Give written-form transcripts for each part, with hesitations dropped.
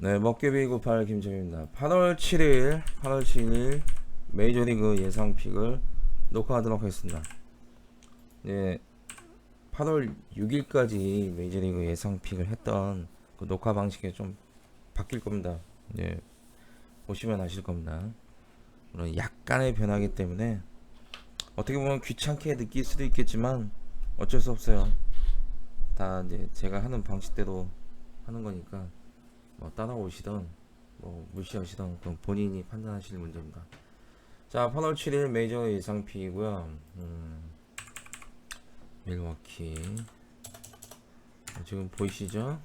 네, 먹개비 98 김정입니다. 8월 7일 메이저리그 예상픽을 녹화하도록 하겠습니다. 네, 8월 6일까지 메이저리그 예상픽을 했던 그 녹화 방식이 좀 바뀔 겁니다. 네, 보시면 아실 겁니다. 물론 약간의 변화이기 때문에 어떻게 보면 귀찮게 느낄 수도 있겠지만 어쩔 수 없어요. 다 이제 제가 하는 방식대로 하는 거니까 뭐 따라오시던 뭐 무시하시던 그건 본인이 판단하실 문제입니다. 자, 8월 7일 메이저 예상픽이고요. 밀워키 지금 보이시죠?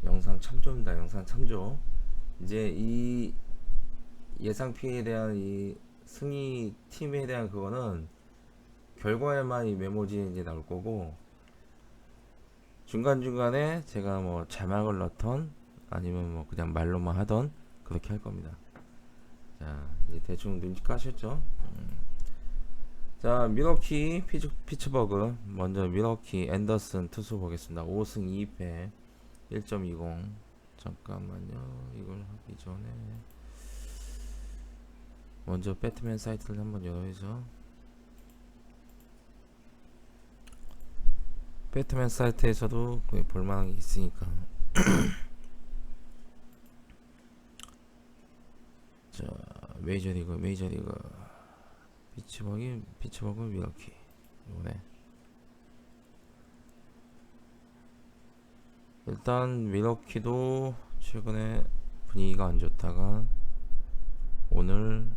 영상 참조입니다. 영상 참조. 이제 이 예상픽에 대한 이 승리 팀에 대한 그거는 결과에만 이 메모지에 이제 나올 거고, 중간중간에 제가 뭐 자막을 넣던 아니면 뭐 그냥 말로만 하던 그렇게 할 겁니다. 자, 이제 대충 눈치 까셨죠? 자, 밀워키 피츠버그 먼저 밀워키 앤더슨 투수 보겠습니다. 5승 2패 1.20. 잠깐만요. 이걸 하기 전에 먼저 배트맨 사이트를 한번 열어야죠. 배트맨 사이트에서도 볼만한 게 있으니까. 자, 메이저리그 피츠버그 밀워키 이번에 일단 밀워키도 최근에 분위기가 안 좋다가 오늘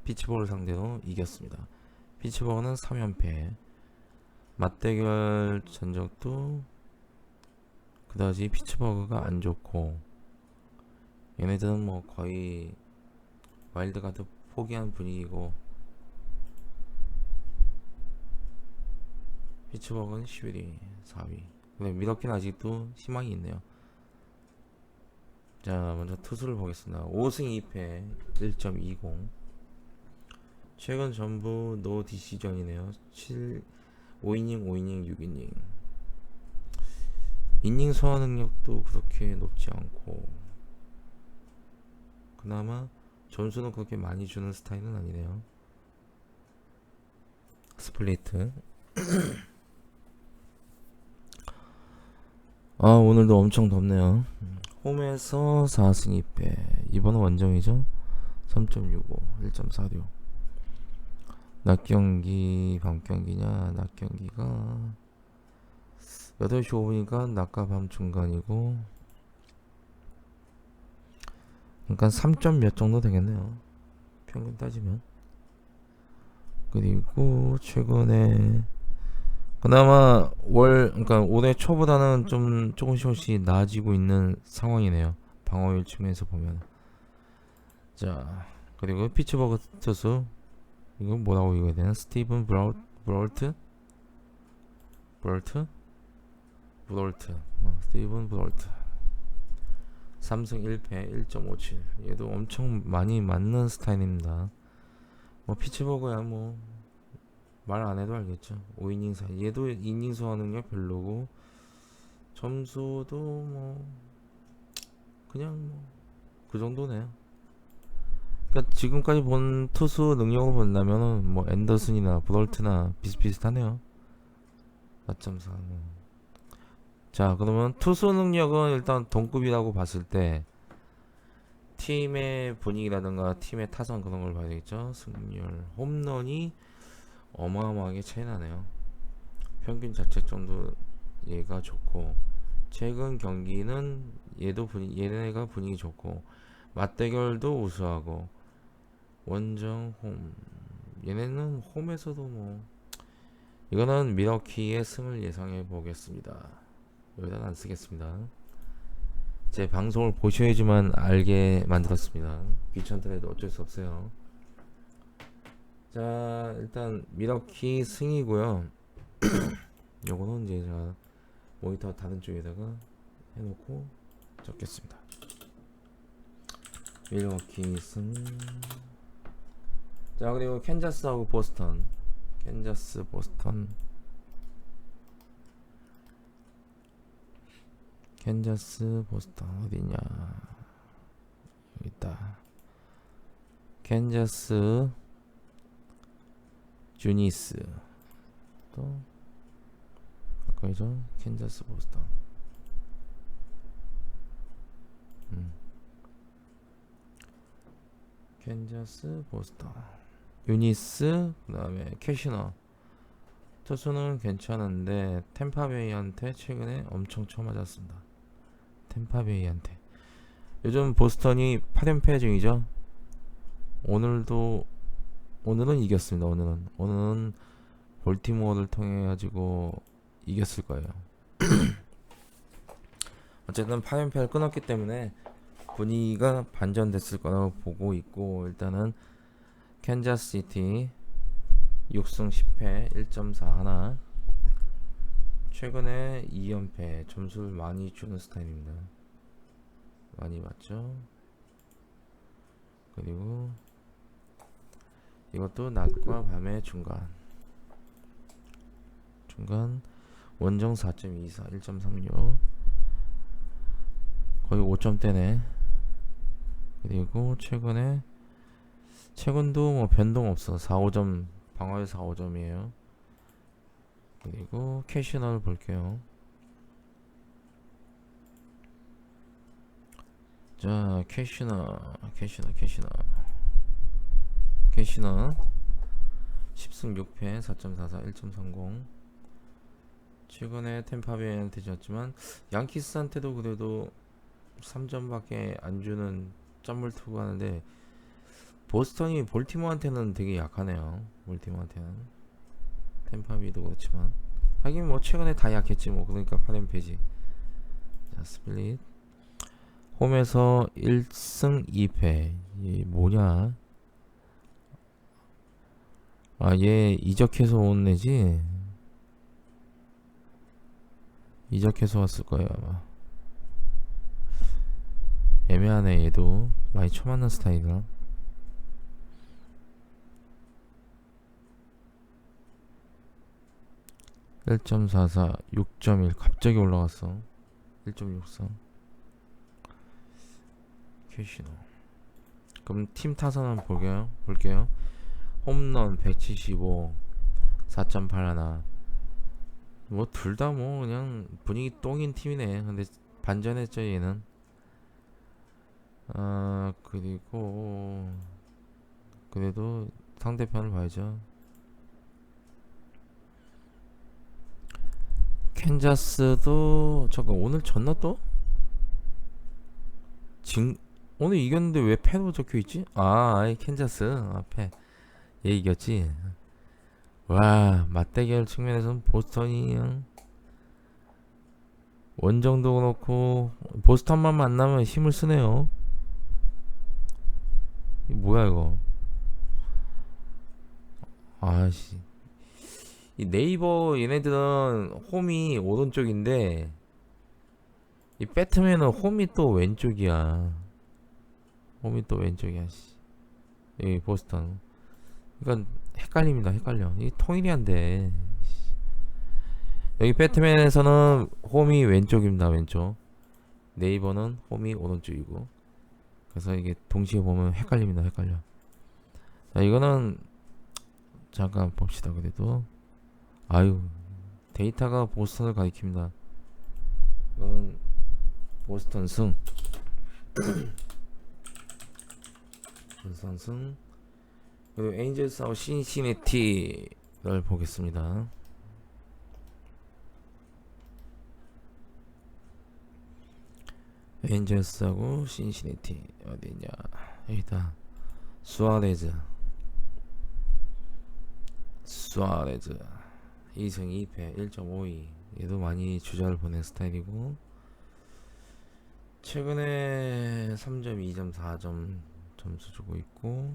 피츠버그를 상대로 이겼습니다. 피츠버그는 3연패. 맞대결 전적도 그다지 피츠버그가 안 좋고, 얘네들은 뭐 거의 와일드카드 포기한 분위기고, 피츠버그는 11위 4위. 근데 밀워키는 아직도 희망이 있네요. 자, 먼저 투수를 보겠습니다. 5승 2패 1.20. 최근 전부 노 디시전이네요. 5이닝 6이닝. 이닝 소화 능력도 그렇게 높지 않고, 그나마 점수는 그렇게 많이 주는 스타일은 아니네요. 스플리트. 아, 오늘도 엄청 덥네요. 홈에서 4승 2패. 이번은 원정이죠. 3.65 1.46. 낮 경기 밤 경기냐? 낮 경기가 8시 5분이니까 낮과 밤 중간이고, 그러니까 3점 몇 정도 되겠네요, 평균 따지면. 그리고 최근에 그나마 그러니까 올해 초보다는 좀 조금씩 나아지고 있는 상황이네요, 방어율 측면에서 보면. 자, 그리고 피츠버그 투수, 이거 뭐라고 읽어야 되나? 스티븐 브롤트? 스티븐 브롤트 3승 1패 1.57. 얘도 엄청 많이 맞는 스타일입니다. 뭐 피츠버그야 뭐 말 안 해도 알겠죠. 5이닝 사. 얘도 이닝 소화 능력 별로고, 점수도 뭐 그냥 뭐 그 정도네요. 그러니까 지금까지 본 투수 능력을 본다면은 뭐 앤더슨이나 브롤트나 비슷비슷하네요. 4.4. 자, 그러면 투수 능력은 일단 동급이라고 봤을 때 팀의 분위기라든가 팀의 타선 그런 걸 봐야 되겠죠. 승률, 홈런이 어마어마하게 차이 나네요. 평균 자책점도 얘가 좋고, 최근 경기는 얘네가 분위기 좋고, 맞대결도 우수하고, 원정 홈, 얘네는 홈에서도 뭐, 이거는 밀워키의 승을 예상해 보겠습니다. 여기다 안 쓰겠습니다. 제 방송을 보셔야지만 알게 만들었습니다. 귀찮더라도 어쩔 수 없어요. 자, 일단 밀워키 승이고요. 요거는 이제 제가 모니터 다른 쪽에다가 해놓고 적겠습니다. 밀워키 승. 자, 그리고 캔자스하고 보스턴. 보스턴. 캔자스 보스턴 어디냐? 여기 있다. 캔자스 주니스 또 바꿔야죠. 캔자스 보스턴. 캔자스 보스턴 유니스 그 다음에 캐시너. 투수는 괜찮은데 템파베이한테 최근에 엄청 쳐맞았습니다. 템파베이한테. 요즘 보스턴이 8연패 중이죠. 오늘은 이겼습니다. 오늘은 볼티모어를 통해 가지고 이겼을 거예요. 어쨌든 8연패를 끊었기 때문에 분위기가 반전됐을 거라고 보고 있고, 일단은 캔자스시티 6승 10패 1.4 하나. 최근에 2연패 점수를 많이 주는 스타일입니다. 많이 맞죠. 그리고 이것도 낮과 밤의 중간 원정 4.24 1.36 거의 5점대네. 그리고 최근도 뭐 변동 없어. 4-5점 방어에 4-5점이에요. 그리고 캐시너를 볼게요. 자, 캐시너 10승 6패 4.44 1.30. 최근에 템파베이한테 졌지만 양키스한테도 그래도 3점밖에 안 주는 짬을 투구 하는데, 보스턴이 볼티모어한테는 되게 약하네요. 볼티모어한테는. 템파베이도 그렇지만 하긴 뭐 최근에 다 약했지 뭐. 그러니까 8연패지. 자, 스플릿 홈에서 1승 2패. 이 뭐냐? 아, 얘 이적해서 온 애지? 이적해서 왔을 거예요 아마. 애매하네. 얘도 많이 쳐맞는 스타일이라. (1.44) 6.1 갑자기 올라갔어. 1.63 캐시노. 그럼 팀 타선은 볼게요. 홈런 175 4.81. 뭐 둘 다 뭐 그냥 분위기 똥인 팀이네. 근데 반전했죠 얘는. 그리고 그래도 상대편을 봐야죠. 캔자스도 잠깐 오늘 졌나 또? 오늘 이겼는데 왜 패로 적혀있지? 캔자스 패. 얘 이겼지. 와, 맞대결 측면에서는 보스턴이 원정도 그렇고 보스턴만 만나면 힘을 쓰네요. 뭐야 이거. 아씨, 이 네이버 얘네들은 홈이 오른쪽인데 이 배트맨은 홈이 또 왼쪽이야. 씨. 여기 보스턴. 그러니까 헷갈려. 이 통일이 안 돼. 여기 배트맨에서는 홈이 왼쪽입니다. 왼쪽. 네이버는 홈이 오른쪽이고. 그래서 이게 동시에 보면 헷갈려. 자, 이거는 잠깐 봅시다. 그래도 데이터가 보스턴을 가리킵니다. 이거는 보스턴 승. 보스턴 승. 그리고 에인젤스하고 신시내티를 보겠습니다. 에인젤스하고 신시내티 어디냐? 여기다. 수아레즈 2승 2패 1.52. 얘도 많이 주자를 보낸 스타일이고, 최근에 3점 2점 4점 점수 주고 있고,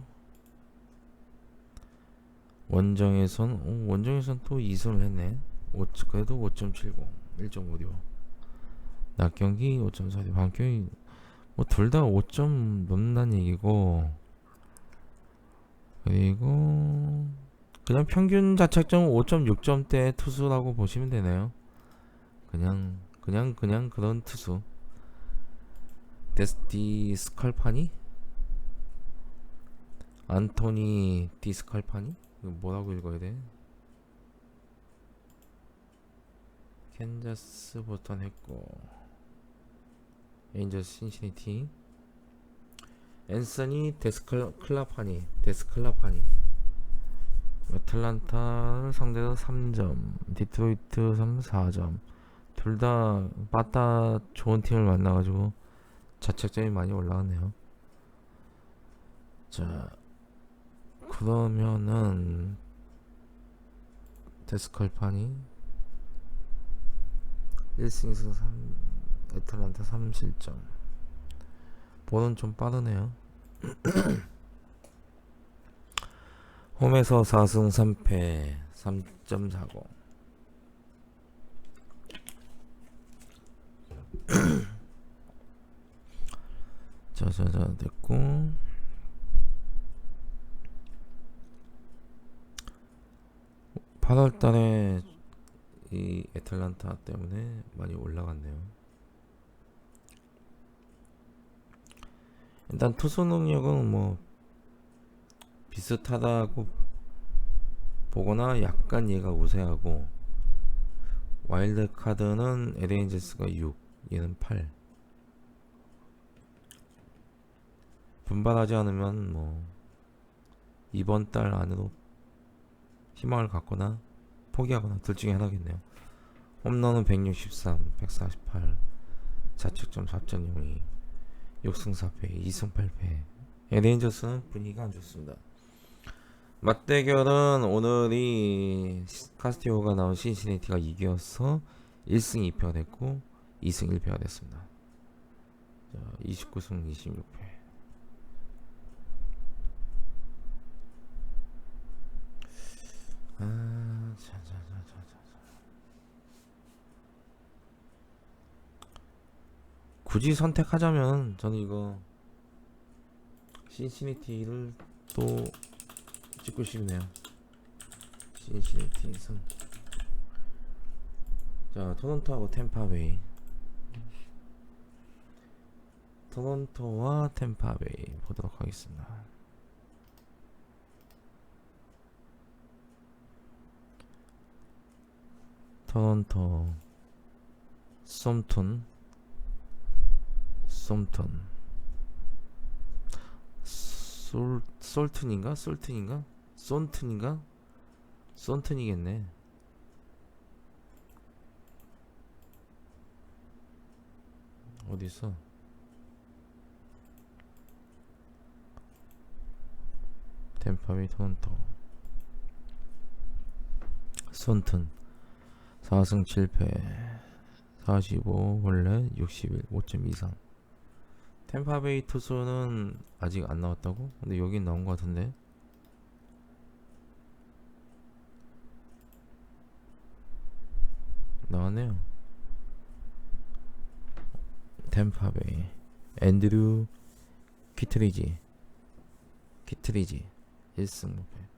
원정에선 또 2승을 했네. 그래도 5.70 1.56. 낮 경기 5.46 밤 경기 뭐 둘 다 5점 넘는다는 얘기고, 그리고 그냥 평균 자책점 5.6점대 투수라고 보시면 되네요. 그냥 그냥 그런 투수. 데스티 스칼파니? 안토니 디스칼파니? 이거 뭐라고 읽어야 돼? 캔자스 보스턴 했고, 에인저스 신시내티. 앤서니 데스클라파니. 애틀란타를 상대로 3점, 디트로이트 3, 4점. 둘 다 빠따 좋은 팀을 만나가지고 자책점이 많이 올라가네요. 자, 그러면은 데스컬파니 1승 3, 애틀란타 3실점. 볼은 좀 빠르네요. 홈에서 4승 3패 3.40. 자 됐고, 팔 월 달에 이 애틀란타 때문에 많이 올라갔네요. 일단 투수 능력은 뭐 비슷하다고 보거나 약간 얘가 우세하고, 와일드 카드는 LA&S가 6, 얘는 8. 분발하지 않으면 뭐 이번 달 안으로 희망을 갖거나 포기하거나 둘 중에 하나겠네요. 홈런은 163, 148, 자책점 4.02, 6승 4패, 2승 8패. LA&S는 분위기가 안 좋습니다. 맞대결은 오늘이 카스티오가 나온 신시내티가 이겨서 1승 2패가 됐고 2승 1패가 됐습니다. 자, 29승 26패. 굳이 선택하자면 저는 이거 신시내티를 또 찍고 싶네요. 신시내티 선. 자, 토론토하고 템파베이. 토론토와 템파베이 보도록 하겠습니다. 토론토 솜톤 솔튼이겠네. 어디서? 템파베이 토론토. 손튼 4승 7패 45 원래 61 5점 이상. 템파베이 투수는 아직 안 나왔다고? 근데 여긴 나온 것 같은데. 나왔네요. 템파베이 앤드류 키트리지 1승 무패.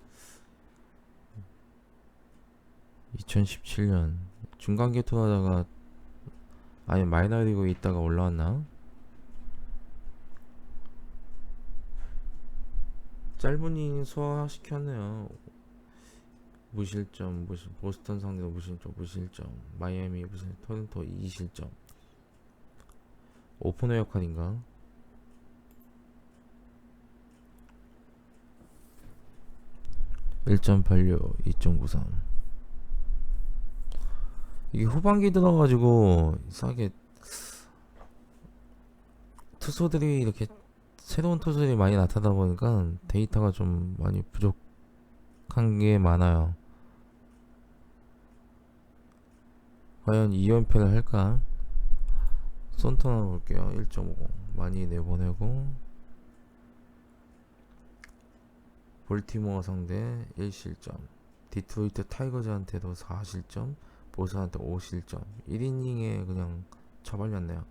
2017년 중간 개투하다가 아니 마이너리그 있다가 올라왔나? 짧은 이닝 소화시켰네요. 무실점, 보스턴 상대로 무실점, 마이애미 토론토 2실점. 오프너 역할인가? (1.86) 2.93. 이게 후반기 들어가지고 이상하게 투수들이 이렇게 새로운 투수들이 많이 나타나다 보니까 데이터가 좀 많이 부족한 게 많아요. 과연 2연패를 할까? 손턴을 볼게요. 1.50 많이 내보내고, 볼티모어 상대 1실점, 디트로이트 타이거즈한테도 4실점, 보스한테 5실점. 1이닝에 그냥 처발렸네요.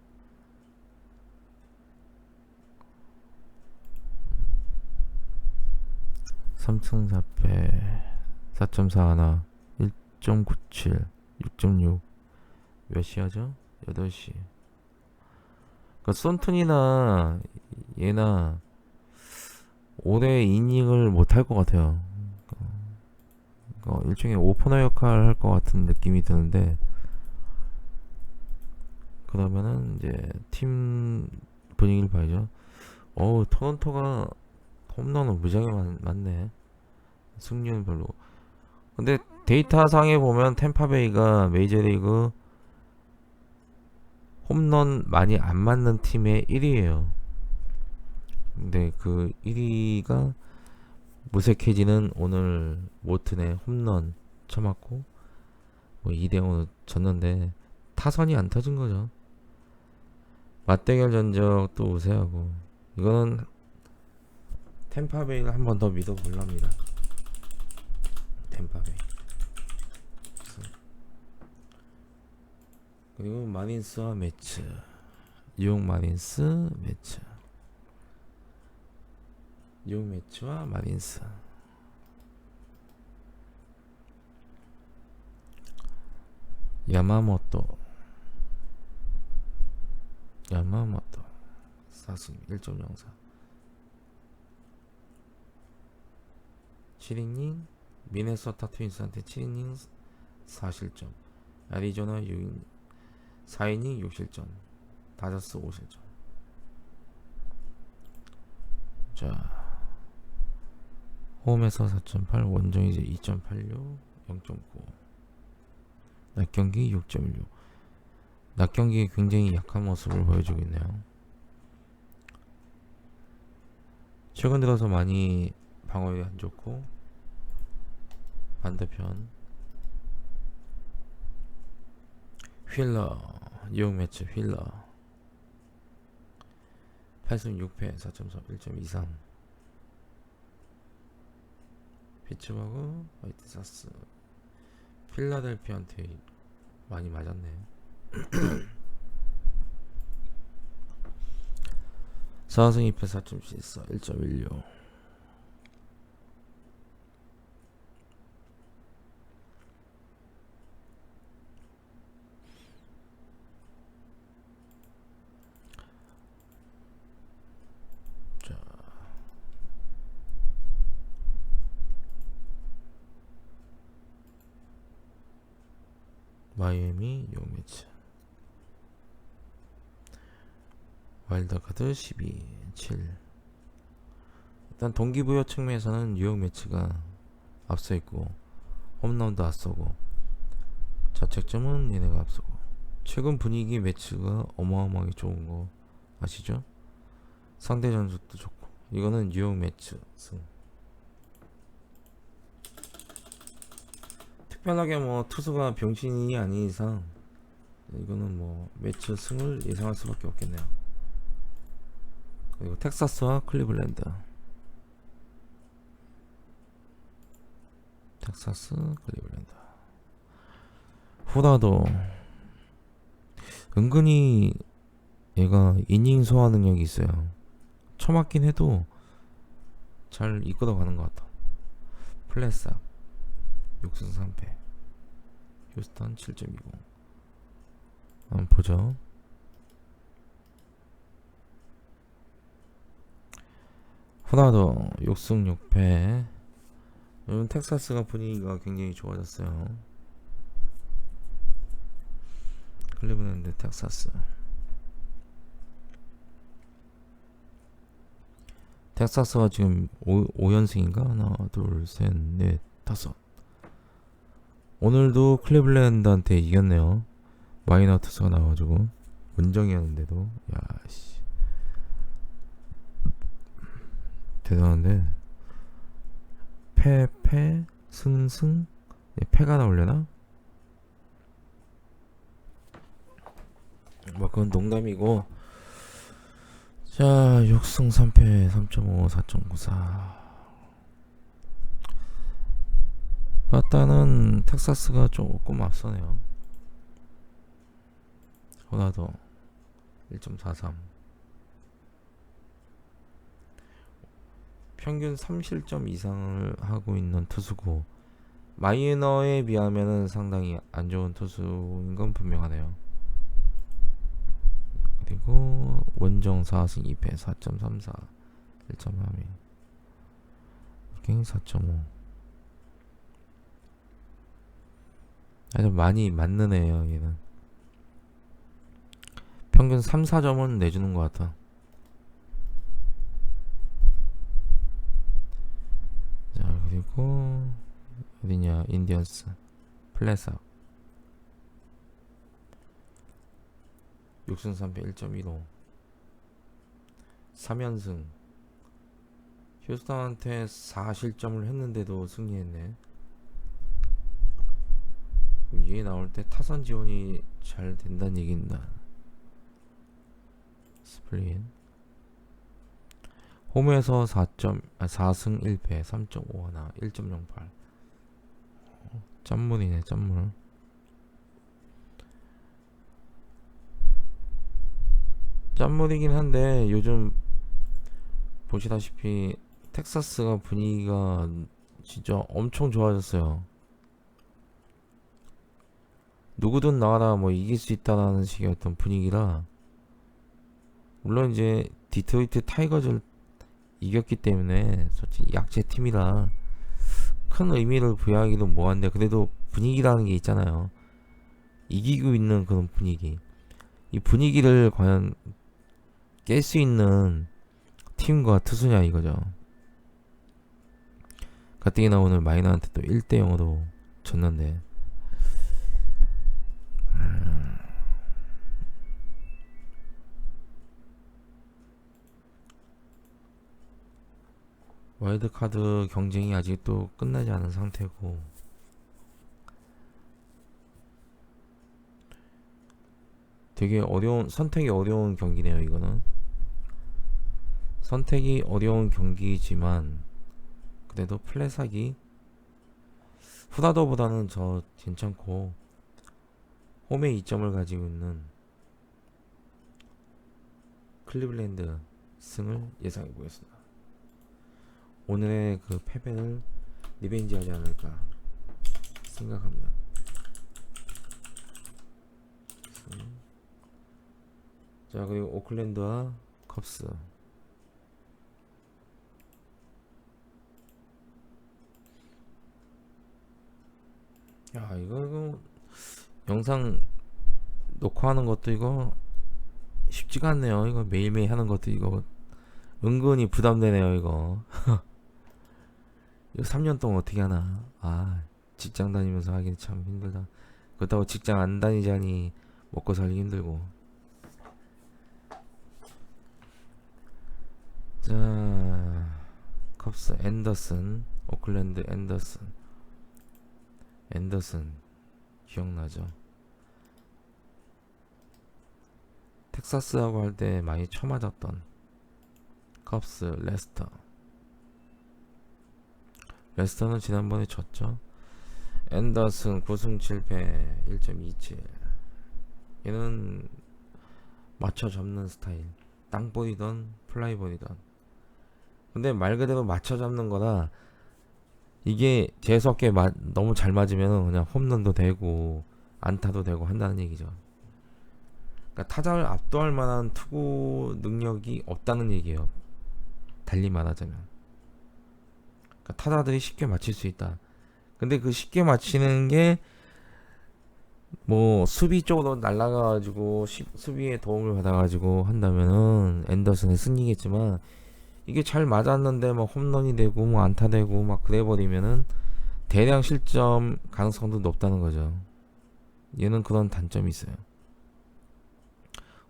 삼승 4패 4.41 1.97 6.6. 몇 시야죠? 8시. 그 손튼이나 얘나 올해 이닝을 못 할 것 같아요. 일종의 오퍼너 역할 할 것 같은 느낌이 드는데, 그러면은 이제 팀 분위기를 봐야죠. 토론토가 홈런은 무지하게 많네. 승률은 별로. 근데 데이터상에 보면 템파베이가 메이저리그 홈런 많이 안 맞는 팀의 1위예요. 근데 그 1위가 무색해지는 오늘 모튼의 홈런 쳐맞고 뭐 2대0으로 졌는데 타선이 안 터진 거죠. 맞대결 전적 또 우세하고, 이거는 템파베이를 한 번 더 믿어볼랍니다. 템파베이. 그리고 마린스와 매츠. 뉴욕 마린스 매츠. 뉴욕 매츠와 마린스. 야마모토 4승 1.04. 7이닝 미네소타 트윈스한테 7이닝 4실점. 애리조나 4이닝 6실점. 다저스 5실점. 자, 홈에서 4.8, 원정이제 2.86, 0.9. 낮경기 6.16. 낮경기에 굉장히 약한 모습을 보여주고 있네요. 최근 들어서 많이 방어율이 안 좋고, 반대편 휠러, 뉴욕 매치 휠러 8승 6패 4.4, 1.23. 피츠버그 화이트삭스. 필라델피아한테 많이 맞았네. 4승 2패 4.14, 1.16. 마이애미 뉴욕 매치. 와일드카드 12, 7. 일단 동기부여 측면에서는 뉴욕 매치가 앞서 있고, 홈런도 앞서고, 자책점은 얘네가 앞서고. 최근 분위기 매치가 어마어마하게 좋은 거 아시죠? 상대 전술도 좋고. 이거는 뉴욕 매치 승. 특별하게 뭐 투수가 병신이 아닌 이상 이거는 뭐 매치 승을 예상할 수밖에 없겠네요. 그리고 텍사스와 클리블랜드. 텍사스 클리블랜드. 후다도 은근히 얘가 이닝 소화 능력이 있어요. 처맞긴 해도 잘 이끌어 가는 것 같아. 플랫삭 6승 3패. 휴스턴 7.20. 한번 보죠. 후나도 6승 6패. 요즘 텍사스가 분위기가 굉장히 좋아졌어요. 클리브랜드 텍사스. 텍사스가 지금 5연승인가? 하나 둘 셋 넷 다섯. 오늘도 클리블랜드한테 이겼네요. 마이너 투수가 나와가지고 원정이었는데도. 야씨 대단한데. 패 승 패가 나오려나? 뭐 그건 농담이고. 자, 6승 3패 3.5 4.94. 일단은 텍사스가 조금 앞서네요. 호나도 1.43. 평균 3실점 이상을 하고 있는 투수고, 마이너에 비하면은 상당히 안 좋은 투수인 건 분명하네요. 원정 4승 2패 4.34 1.32 갱 4.5. 아주 많이 맞는 애예요 얘는. 평균 3, 4점은 내주는 것 같아. 자 그리고 어디냐 인디언스 플랫삭 6승 3패 1.15 3연승. 휴스턴한테 4실점을 했는데도 승리했네. 얘 나올 때 타선 지원이 잘 된다는 얘기입니다. 스플릿 홈에서 4승 1패 3.51 1.08 짠물이네 짠물. 짠물이긴 한데 요즘 보시다시피 텍사스가 분위기가 진짜 엄청 좋아졌어요. 누구든 나와라 뭐 이길 수 있다라는 식의 어떤 분위기라. 물론 이제 디트로이트 타이거즈를 이겼기 때문에 솔직히 약체 팀이라 큰 의미를 부여하기도 뭐한데 그래도 분위기라는 게 있잖아요. 이기고 있는 그런 분위기. 이 분위기를 과연 깰 수 있는 팀과 투수냐 이거죠. 가뜩이나 오늘 마이너한테 또 1대0으로 졌는데 와일드카드 경쟁이 아직도 끝나지 않은 상태고 되게 어려운 선택이 어려운 경기네요. 이거는 선택이 어려운 경기지만 그래도 플랫하기 후다더보다는 저 괜찮고 홈에 2점을 가지고 있는 클리블랜드 승을 예상해 보겠습니다. 오늘의 그 패배를 리벤지하지 않을까 생각합니다. 자 그리고 오클랜드와 컵스. 야 이거 영상 녹화하는 것도 이거 쉽지가 않네요. 이거 매일매일 하는 것도 이거 은근히 부담되네요. 이거 이거 3년 동안 어떻게 하나. 아 직장 다니면서 하긴 참 힘들다. 그렇다고 직장 안 다니자니 먹고 살기 힘들고. 자 컵스 앤더슨 오클랜드 앤더슨 기억나죠? 텍사스하고 할 때 많이 쳐맞았던 컵스 레스터는 지난번에 졌죠. 앤더슨 9승 7패 1.27. 얘는 맞춰 잡는 스타일. 땅볼이던 플라이볼이던. 근데 말 그대로 맞춰 잡는 거라 이게 재수없게 너무 잘 맞으면 그냥 홈런도 되고 안타도 되고 한다는 얘기죠. 그러니까 타자를 압도할 만한 투구 능력이 없다는 얘기예요. 달리 말하자면. 그러니까 타자들이 쉽게 맞힐 수 있다. 근데 그 쉽게 맞히는 게 뭐 수비 쪽으로 날아가가지고 수비에 도움을 받아가지고 한다면은 앤더슨의 승리겠지만 이게 잘 맞았는데 뭐 홈런이 되고 뭐 안타 되고 막 그래버리면은 대량 실점 가능성도 높다는 거죠. 얘는 그런 단점이 있어요.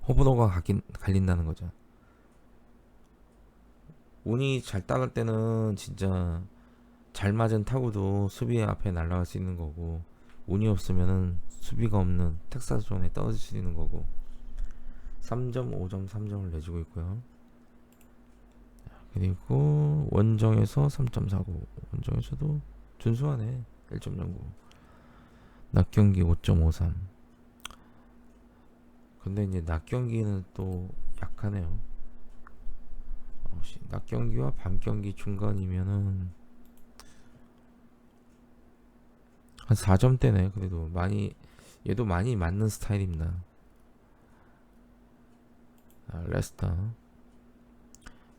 호불호가 갈린다는 거죠. 운이 잘 따를 때는 진짜 잘 맞은 타구도 수비 앞에 날아갈 수 있는 거고 운이 없으면은 수비가 없는 텍사스 존에 떨어질 수 있는 거고. 3점, 5점, 3점을 내주고 있고요. 그리고 원정에서 3.49 원정에서도 준수하네. 1.09 낮 경기 5.53. 근데 이제 낮 경기는 또 약하네요. 낮 경기와 밤 경기 중간이면은 한 4점대네. 그래도 많이 얘도 많이 맞는 스타일입니다. 레스터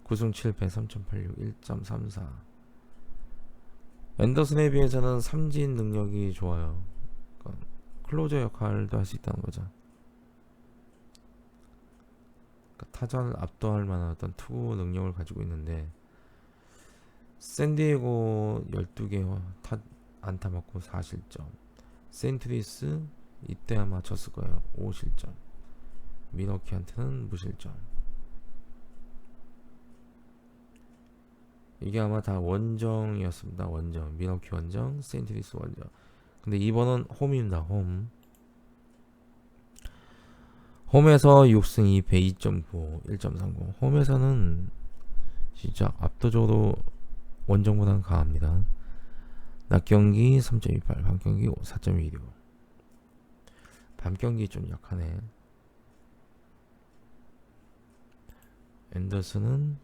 9승 7패 3.86 1.34. 앤더슨에 비해서는 삼진 능력이 좋아요. 그러니까 클로저 역할도 할 수 있다는 거죠. 그러니까 타자를 압도할 만한 어떤 투구 능력을 가지고 있는데, 샌디에고 12개 안타 맞고 4실점, 세인트루이스 이때 아마 졌을 거예요. 5실점, 미너키한테는 무실점. 이게 아마 다 원정이었습니다. 원정, 미너키 원정, 세인트루이스 원정. 근데 이번은 홈입니다. 홈에서 6승 2패 2.9 1.30. 홈에서는 진짜 압도적으로 원정보다는 강합니다. 낮 경기 3.28, 밤 경기 4.16. 밤 경기 좀 약하네. 앤더슨은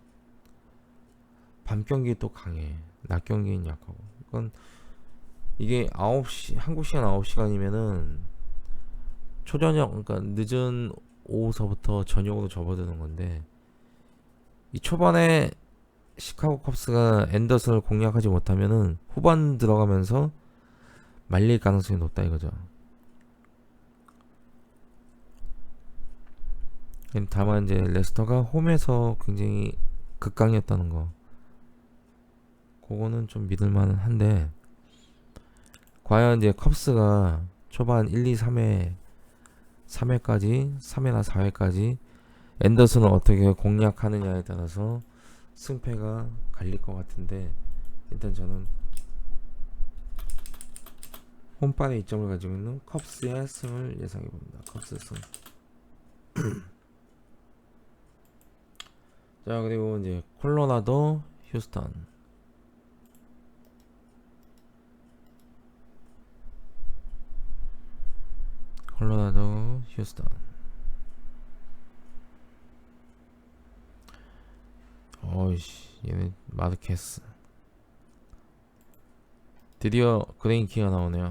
밤 경기 또 강해. 낮 경기는 약하고. 이건 이게 9시 한국 시간 9시간이면은 초저녁, 그러니까 늦은 오후서부터 저녁으로 접어드는 건데, 이 초반에 시카고 컵스가 앤더슨을 공략하지 못하면은 후반 들어가면서 말릴 가능성이 높다 이거죠. 다만 이제 레스터가 홈에서 굉장히 극강이었다는 거, 그거는 좀 믿을만은 한데, 과연 이제 컵스가 초반 1, 2, 3회까지 3회나 4회까지 앤더슨을 어떻게 공략하느냐에 따라서 승패가 갈릴 것 같은데, 일단 저는 홈판에 이점을 가지고 있는 컵스의 승을 예상해 봅니다. 컵스 승. 자, 그리고 이제 콜로라도 휴스턴. 콜로라도 휴스턴. 어이씨, 얘네 마르케스. 드디어 그레인키가 나오네요.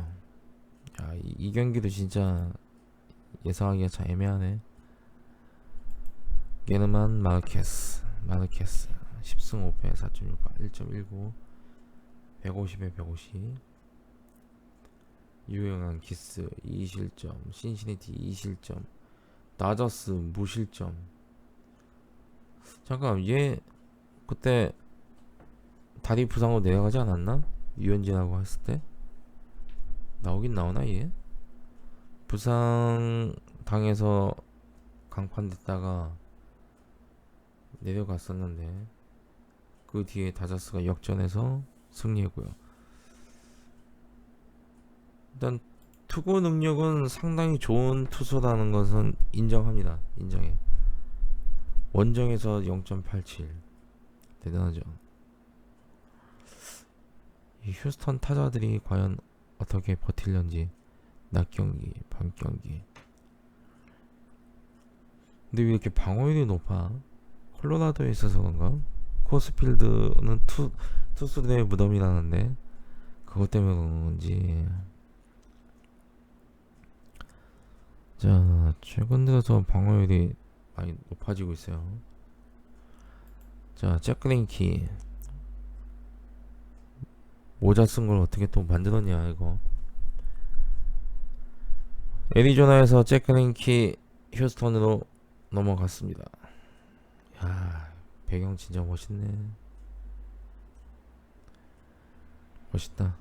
야, 이 경기도 진짜 예상하기가 참 애매하네. 게르만 마르케스 10승 5패 4.68 1.19 150에 150. 유영한 기스 2실점, 신시내티 2실점, 다저스 무실점. 잠깐, 얘 그때 다리 부상으로 내려가지 않았나? 유현진하고 했을 때 나오긴 나오나 얘? 부상 당해서 강판됐다가 내려갔었는데, 그 뒤에 다저스가 역전해서 승리했고요. 일단 투구 능력은 상당히 좋은 투수라는 것은 인정합니다. 인정해. 원정에서 0.87 대단하죠. 이 휴스턴 타자들이 과연 어떻게 버틸런지, 낮 경기, 밤 경기. 근데 왜 이렇게 방어율이 높아? 콜로라도에 있어서 그런가? 코스필드는 투수들의 무덤이라는데, 그것 때문에 그런 건지. 자, 최근 들어서 방어율이 많이 높아지고 있어요. 자, 잭 그레인키. 모자 쓴 걸 어떻게 또 만들었냐 이거. 애리조나에서 잭 그레인키 휴스턴으로 넘어갔습니다. 야, 배경 진짜 멋있네. 멋있다.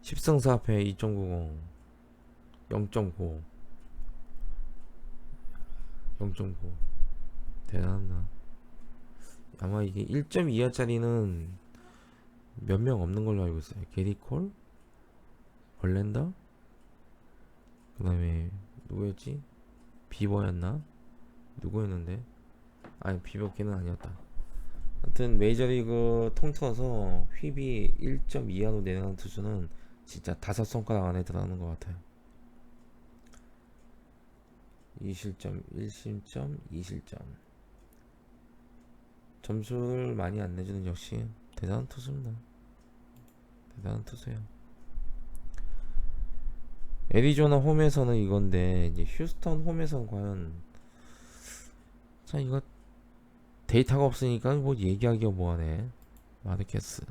10승 4패 2.90 0.9 0.9 대단하다. 아마 이게 1.2야짜리는 몇 명 없는 걸로 알고 있어요. 게리 콜, 벌렌더, 그 다음에 누구였지? 비버였나? 누구였는데? 아니, 비버 걔는 아니었다. 하여튼 메이저리그 통틀어서 휘비 1.2야로 내려가는 투수는 진짜 5손가락 안에 들어가는 것 같아요. 2실점, 1실점, 2실점. 점수를 많이 안 내주는 역시 대단한 투수입니다. 대단한 투수예요. 애리조나 홈에서는 이건데, 이제 휴스턴 홈에서는 과연 자, 이거 데이터가 없으니까 뭐 얘기하기가 뭐하네. 마르케스.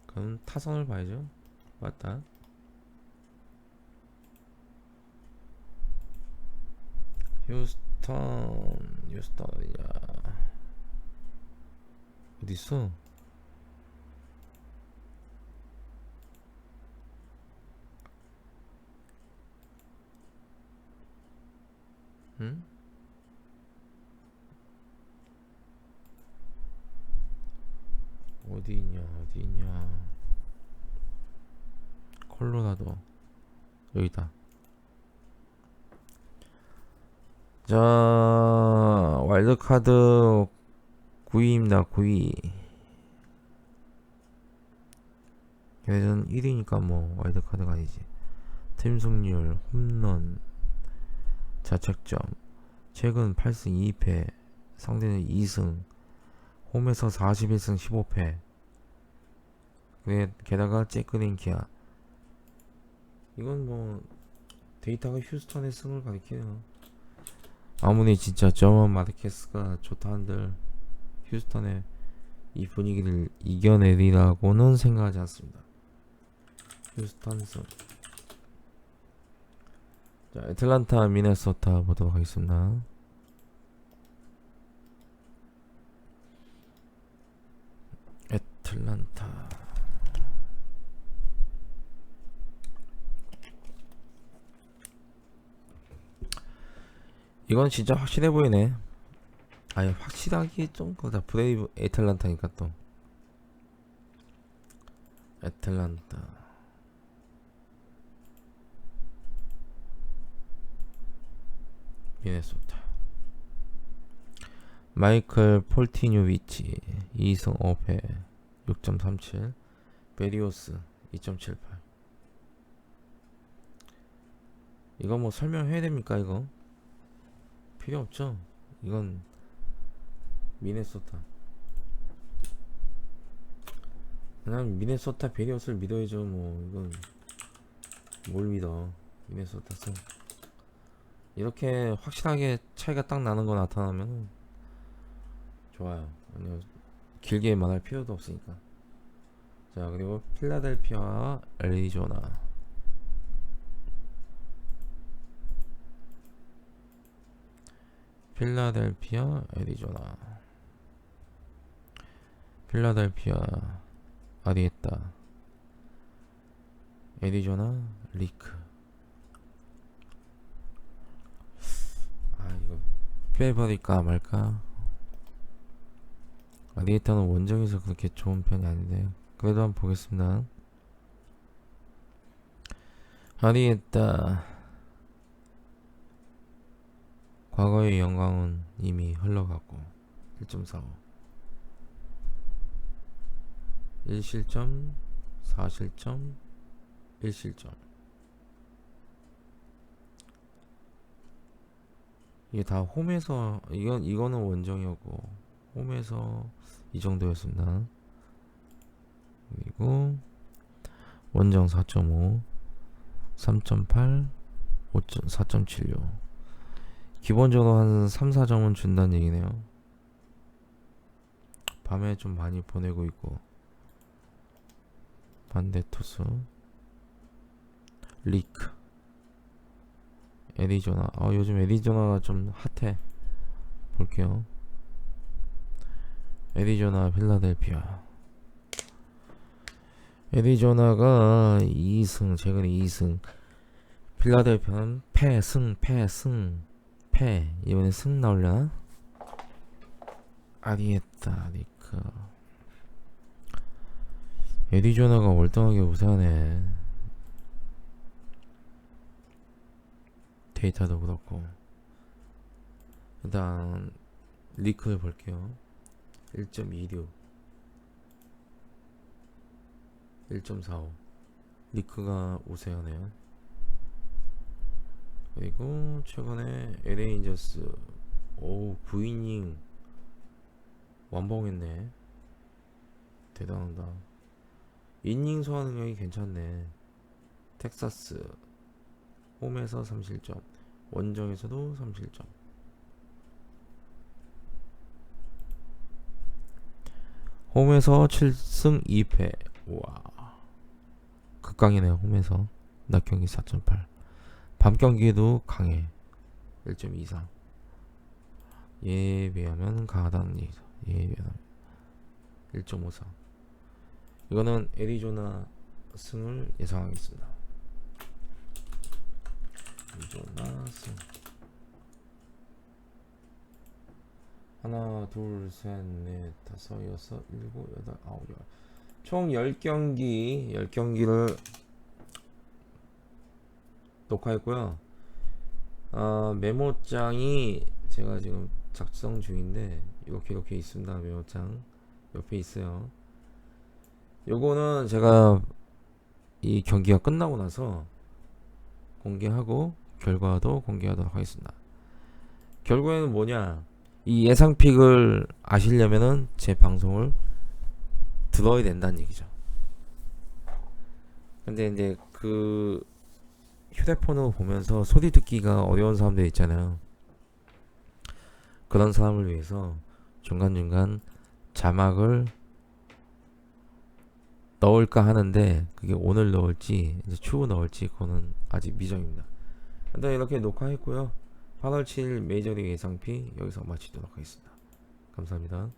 그럼 타선을 봐야죠. 맞다. 휴스턴 어디냐? 어디 있어? 응? 어디 있냐? 어디 있냐? 콜로라도 여기다. 자, 와일드카드 9위입니다. 9위. 걔네는 1위니까 뭐 와일드카드가 아니지. 팀 승률, 홈런, 자책점. 최근 8승 2패. 상대는 2승. 홈에서 41승 15패. 그래, 게다가 잭크랭키야. 이건 뭐 데이터가 휴스턴의 승을 가리키네요. 아무리 진짜 저먼 마르케스가 좋다 한들 휴스턴의 이 분위기를 이겨내리라고는 생각하지 않습니다. 휴스턴 승. 자, 애틀란타 미네소타 보도록 하겠습니다. 애틀란타. 이건 진짜 확실해 보이네. 아니, 확실하기 좀 그렇다. 브레이브 애틀란타니까 또. 애틀란타. 미네소타. 마이클 폴티뉴위치 2승 5패 6.37. 베리오스 2.78. 이거 뭐 설명해야 됩니까? 이거 필요 없죠. 이건 미네소타. 그냥 미네소타 베리오스를 믿어야죠. 뭐 이건 뭘 믿어. 미네소타 승. 이렇게 확실하게 차이가 딱 나는 거 나타나면 좋아요. 아니요, 길게 말할 필요도 없으니까. 자, 그리고 필라델피아와 애리조나. 필라델피아 애리조나. 필라델피아 아리에타. 애리조나 리크. 아, 이거 빼버릴까 말까. 아리에타는 원정에서 그렇게 좋은 편이 아닌데 그래도 한번 보겠습니다. 아리에타. 과거의 영광은 이미 흘러갔고 1.45. 1실점 4실점 1실점. 이게 다 홈에서, 이거는 원정이었고 홈에서 이 정도였습니다. 그리고 원정 4.5 3.8 4.76. 기본적으로 한 3, 4점은 준다는 얘기네요. 밤에 좀 많이 보내고 있고. 반대 투수 리크. 애리조나. 요즘 애리조나가 좀 핫해. 볼게요. 애리조나 필라델피아. 애리조나가 2승, 최근에 2승. 필라델피아는 패승. 이번에 승 나오려나? 아리에타 리크. 애리조나가 월등하게 우세하네. 데이터도 그렇고. 일단 리크를 볼게요. 1.26 1.45. 리크가 우세하네요. 그리고 최근에 LA 인저스 9이닝 완봉했네. 대단하다. 이닝 소화 능력이 괜찮네. 텍사스 홈에서 3실점, 원정에서도 3실점. 홈에서 7승 2패. 우와. 극강이네요. 홈에서 낮 경기 4.8. 밤 경기에도 강해. 1.24. 얘에 비하면 강하다는 얘기죠. 얘에 비하면 1.54. 이거는 애리조나 승을 예상하겠습니다. 애리조나 승. 하나, 둘, 셋, 넷, 다섯, 여섯, 일곱, 여덟, 아홉, 열. 총 10경기를 녹화했고요. 메모장이 제가 지금 작성 중인데 이렇게 있습니다. 메모장 옆에 있어요. 요거는 제가 이 경기가 끝나고 나서 공개하고 결과도 공개하도록 하겠습니다. 결과에는 뭐냐, 이 예상픽을 아시려면은 제 방송을 들어야 된다는 얘기죠. 근데 이제 그 휴대폰으로 보면서 소리 듣기가 어려운 사람들 있잖아요. 그런 사람을 위해서 중간중간 자막을 넣을까 하는데 그게 오늘 넣을지 이제 추후 넣을지 그거는 아직 미정입니다. 일단 이렇게 녹화했고요. 8월 7일 메이저리그 예상픽 여기서 마치도록 하겠습니다. 감사합니다.